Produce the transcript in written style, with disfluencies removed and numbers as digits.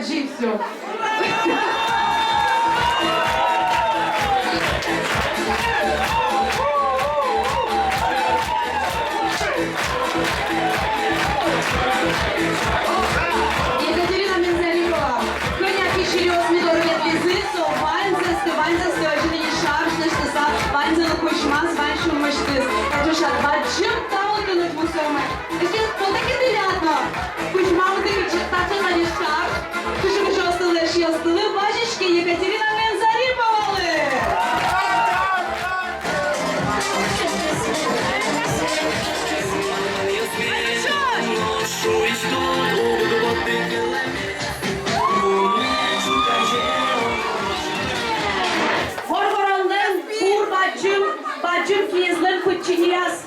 джипсю. Екатерина Мензарикова. König geçiriyoruz mi doğru bizi? So Wahnsinn, öğretmeni şarjlı ştısa, Wahnsinn koşmaz, ben şunmıştız. Kaçışar, bacım davulunuz bu söme. İşte koltaki dilятно. Кузьмам дивиться, так на ліжках. Кушимо жостили, шостили, божечки, Екатерина Мензарикова. Horhorandan Uğur bacım kiyizler kutçiniyaz.